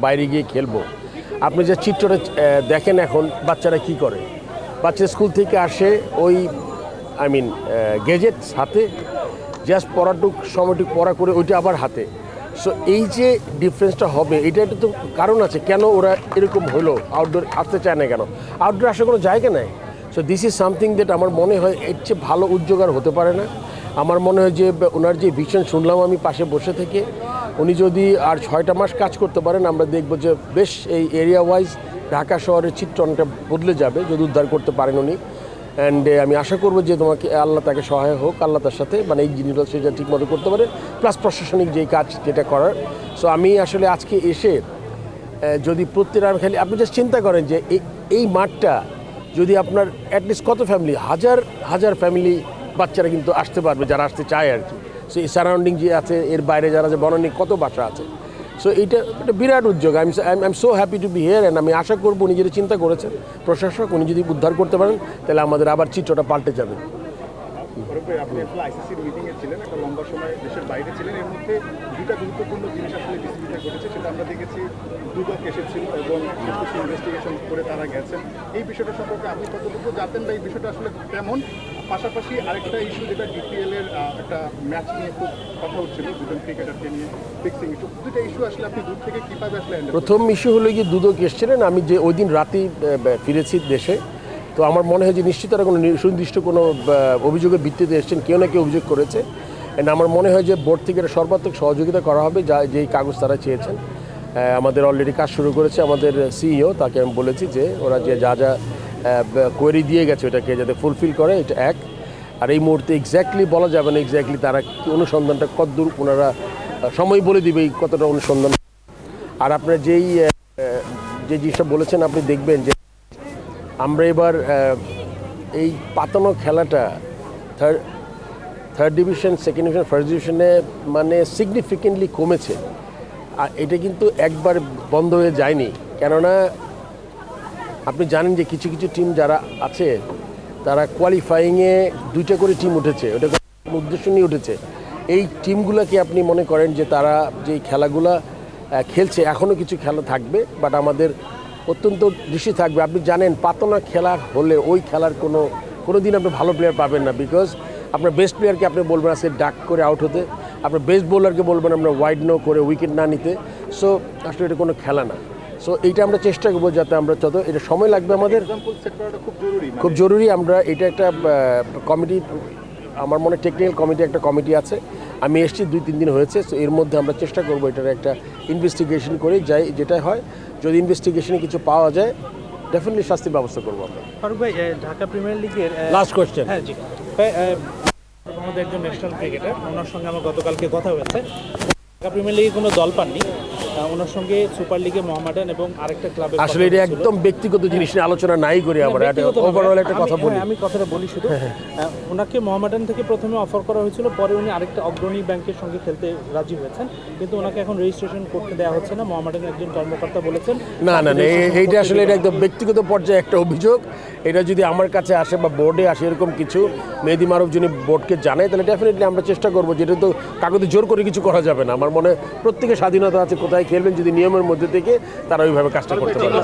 বাইরে গিয়ে খেলবো। আপনি যে চিত্রটা দেখেন এখন বাচ্চারা কি করে, বাচ্চা স্কুল থেকে আসে ওই গেজেট হাতে, জাস্ট পড়াটুক সময়টুক পড়া করে ওইটা আবার হাতে। সো এই যে ডিফারেন্সটা হবে, এটা একটা তো কারণ আছে কেন ওরা এরকম হলো, আউটডোর আসতে চায় না কেন, আউটডোর আসার কোনো জায়গা নেই। So this is something that আমার মনে হয় এর চেয়ে ভালো উদ্যোগ আর হতে পারে না। আমার মনে হয় যে ওনার যে ভিশন শুনলাম আমি পাশে বসে থেকে, উনি যদি আর 6টা মাস কাজ করতে পারেন, আমরা দেখব যে বেশ এই এরিয়া ওয়াইজ ঢাকা শহরের চিত্র অনেকটা বদলে যাবে যদি উদ্ধার করতে পারেন উনি। অ্যান্ড আমি আশা করবো যে তোমাকে আল্লাহ তাকে সহায় হোক, আল্লাহ তার সাথে এই জিনিসটা সেটা ঠিকমতো করতে পারে, প্লাস প্রশাসনিক যেই কাজ যেটা করার। সো আমি আসলে আজকে এসে যদি প্রত্যেকটা খালি আপনি জাস্ট চিন্তা করেন যে এই মাঠটা যদি আপনার অ্যাটলিস্ট কত ফ্যামিলি, হাজার হাজার ফ্যামিলি বাচ্চারা কিন্তু আসতে পারবে যারা আসতে চায় আর কি। সো এই সারাউন্ডিং যে আছে এর বাইরে যারা যে বনানী কত বাসা আছে। সো এইটা একটা বিরাট উদ্যোগ। I am so happy to B here. And আমি আশা করবো উনি যেটা চিন্তা করেছেন প্রশাসক, উনি যদি উদ্ধার করতে পারেন তাহলে আমাদের আবার চিত্রটা পাল্টে যাবে। আপনি আসলে আইসিসির মিটিংয়ে ছিলেন, একটা লম্বা সময় দেশের বাইরে ছিলেন। এর মধ্যে দুটা গুরুত্বপূর্ণ জিনিস আসলে ডিসিশনটা ঘটেছে, সেটা আমরা দেখেছি। দুদক এসেছিল এবং কিছু ইনভেস্টিগেশন করে তারা গেছেন। এই বিষয়টা সম্পর্কে আপনি কতটুকু জানতেন বা এই বিষয়টা আসলে কেমন? পাশাপাশি আরেকটা ইস্যু যেটা ডিপিএল এর একটা ম্যাচ নিয়ে খুব কথা হচ্ছিল, দুজন ক্রিকেটারকে নিয়ে ফিক্সিং ইস্যু। দুটা ইস্যু আসলে আপনি দূর থেকে কীভাবে আসলে প্রথম ইস্যু হলো গিয়ে দুদক এসেছিলেন, আমি যে ওই দিন রাতেই ফিরেছি দেশে। তো আমার মনে হয় যে নিশ্চিত তারা কোনো সুনির্দিষ্ট কোনো অভিযোগের ভিত্তিতে এসেছেন, কেউ না কেউ অভিযোগ করেছে। অ্যান্ড আমার মনে হয় যে বোর্ড থেকে এটা সর্বাত্মক সহযোগিতা করা হবে, যেই কাগজ তারা চেয়েছেন। আমাদের অলরেডি কাজ শুরু করেছে আমাদের সিইও, তাকে আমি বলেছি যে ওরা যে যা যা কোয়েরি দিয়ে গেছে ওটাকে যাতে ফুলফিল করে, এটা এক। আর এই মুহূর্তে এক্স্যাক্টলি বলা যাবে না এক্স্যাক্টলি তারা অনুসন্ধানটা কতদূর, ওনারা সময় বলে দিবে এই কতটা অনুসন্ধান। আর আপনার যে জিনিসটা বলেছেন আপনি দেখবেন যে আমরা এবার এই পাতানো খেলাটা third division, second division, first ডিভিশনে সিগনিফিকেন্টলি কমেছে। আর এটা কিন্তু একবার বন্ধ হয়ে যায়নি, কেননা আপনি জানেন যে কিছু কিছু টিম যারা আছে তারা কোয়ালিফাইংয়ে 2টা করে টিম উঠেছে, ওটা উদ্দেশ্য নিয়ে উঠেছে। এই টিমগুলোকে আপনি মনে করেন যে তারা যেই খেলাগুলো খেলছে, এখনও কিছু খেলা থাকবে, বাট আমাদের অত্যন্ত দৃষ্টি থাকবে। আপনি জানেন পাতনা খেলা হলে ওই খেলার কোনো দিন আপনি ভালো প্লেয়ার পাবেন না, বিকজ আপনার বেস্ট প্লেয়ারকে আপনি বলবেন আজকে ডাক করে আউট হতে, আপনার বেস্ট বোলারকে বলবেন আমরা ওয়াইড নো করে উইকেট না নিতে। সো আসলে এটা কোনো খেলা না। সো এইটা আমরা চেষ্টা করবো যাতে আমরা এটা সময় লাগবে আমাদের, খুব জরুরি। আমরা এটা একটা কমিটি, আমার মনে টেকনিক্যাল কমিটি একটা কমিটি আছে, আমি এসেছি 2-3 দিন হয়েছে। সো এর মধ্যে আমরা চেষ্টা করবো এটার একটা ইনভেস্টিগেশন করে যেটা হয়, যদি ইনভেস্টিগেশনে কিছু পাওয়া যায় ডেফিনেটলি শাস্তির ব্যবস্থা করবো আমরা। ফারুক ভাই, ঢাকা প্রিমিয়ার লিগের লাস্ট কোয়েশ্চেন। হ্যাঁ জি, আমাদের একজন ন্যাশনাল ক্রিকেটার, ওনার সঙ্গে আমার গতকালকে কথা হয়েছে। ঢাকা প্রিমিয়ার লিগে কোনো দল পাননি, ওনার সঙ্গে সুপার লিগে মোহামেডান এবং আরেকটা ক্লাবে। আসলে এটা একদম ব্যক্তিগত জিনিস নিয়ে আলোচনা নাই করি, আমরা ওভারঅল একটা কথা বলি। আমি কথাটা বলি শুধু, ওনাকে মোহামেডান থেকে প্রথমে অফার করা হয়েছিল, পরে উনি আরেকটা অগ্রণী ব্যাংকের সঙ্গে খেলতে রাজি হয়েছেন, কিন্তু ওনাকে এখন রেজিস্ট্রেশন করতে দেওয়া হচ্ছে না। মোহামেডানের একজন কর্মকর্তা বলেছেন না, এইটা আসলে এটা একদম ব্যক্তিগত পর্যায়ে একটা অভিযোগ। এটা যদি আমার কাছে আসে বা বোর্ডে আসে এরকম কিছু, মেহেদী মারুফ যিনি বোর্ডকে জানায়, তাহলে ডেফিনেটলি আমরা চেষ্টা করবো। যেটা তো কাগজে জোর করে কিছু করা যাবে না। আমার মনে হয় প্রত্যেকের স্বাধীনতা আছে কোথায় খেলবেন, যদি নিয়মের মধ্যে থেকে তারা ওইভাবে কাজটা করতে পারে।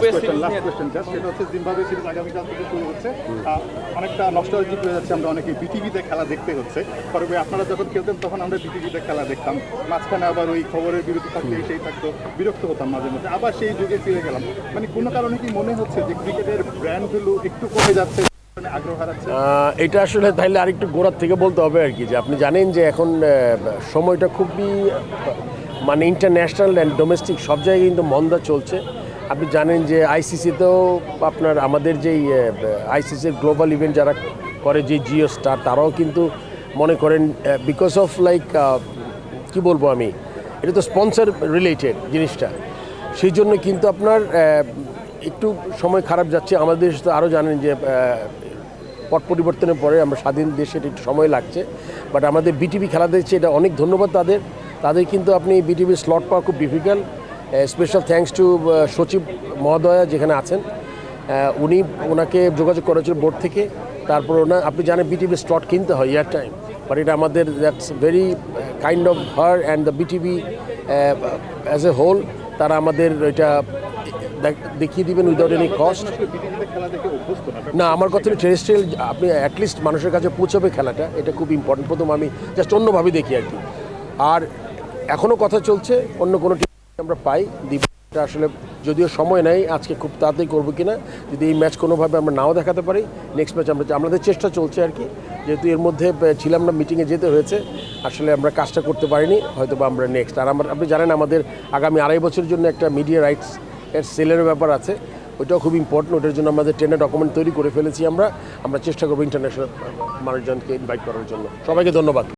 অনেকটা নস্টালজিক হয়ে যাচ্ছে, আমরা অনেকে বিটিভিতে খেলা দেখতে হচ্ছে। পরে আপনারা যখন খেলতেন তখন আমরা বিটিভিতে খেলা দেখতাম, মাঝখানে আবার ওই খবরের বিরতি থাকলে সেই থাকতো, বিরক্ত হতাম মাঝে মধ্যে, আবার সেই যুগে ফিরে গেলাম। কোনো কারণে কি মনে হচ্ছে যে ক্রিকেটের ব্র্যান্ড ভ্যালু একটু কমে যাচ্ছে, আগ্রহ হারাচ্ছে? এটা আসলে তাইলে আরেকটু গোড়ার থেকে বলতে হবে আর কি, যে আপনি জানেন যে এখন সময়টা খুবই ইন্টারন্যাশনাল অ্যান্ড ডোমেস্টিক সব জায়গায় কিন্তু মন্দা চলছে। আপনি জানেন যে আইসিসিতেও আপনার আমাদের যেই আইসিসির গ্লোবাল ইভেন্ট যারা করে, যে জিও স্টার, তারাও কিন্তু মনে করেন বিকজ অফ কি বলবো আমি, এটা তো স্পন্সর রিলেটেড জিনিসটা, সেই জন্য কিন্তু আপনার একটু সময় খারাপ যাচ্ছে। আমাদের দেশ তো আরও জানেন যে পট পরিবর্তনের পরে আমরা স্বাধীন দেশের একটু সময় লাগছে, বাট আমাদের বিটিভি খেলা দেখছে, এটা অনেক ধন্যবাদ তাদের কিন্তু আপনি বিটিভির স্লট পাওয়া খুব ডিফিকাল্ট। স্পেশাল থ্যাঙ্কস টু সচিব মহোদয়া যেখানে আছেন, ওনাকে যোগাযোগ করেছিল বোর্ড থেকে। তারপর আপনি জানেন বিটিভির স্লট কিনতে হয় ইয়ার টাইম, বাট এটা আমাদের that's very kind of her and the BTV as a whole তারা আমাদের এটা দেখিয়ে দিবেন উইদাউট এনি কস্ট। আসলে বিটিভিতে খেলা দেখে অভ্যস্ত না। না, আমার কথা হলো টেরেস্ট্রিয়াল, আপনি অ্যাটলিস্ট মানুষের কাছে পৌঁছাবে খেলাটা, এটা খুব ইম্পর্টেন্ট। প্রথম আমি জাস্ট অন্যভাবে দেখি আর কি। আর এখনও কথা চলছে অন্য কোনো টিম আমরা পাই দিব, এটা আসলে যদিও সময় নেই আজকে খুব তাড়াতাড়ি করবো কিনা, যদি এই ম্যাচ কোনোভাবে আমরা নাও দেখাতে পারি নেক্সট ম্যাচ আমাদের চেষ্টা চলছে আর কি। যেহেতু এর মধ্যে ছিলাম না, মিটিংয়ে যেতে হয়েছে, আসলে আমরা কাজটা করতে পারিনি, হয়তো বা আমরা নেক্সট। আর আপনি জানেন আমাদের আগামী 2.5 বছরের জন্য একটা মিডিয়া রাইটস এর সেলের ব্যাপার আছে, ওইটাও খুব ইম্পর্টেন্ট। ওটার জন্য আমাদের টেন্ডার ডকুমেন্ট তৈরি করে ফেলেছি আমরা চেষ্টা করবো ইন্টারন্যাশনাল মানুষজনকে ইনভাইট করার জন্য। সবাইকে ধন্যবাদ।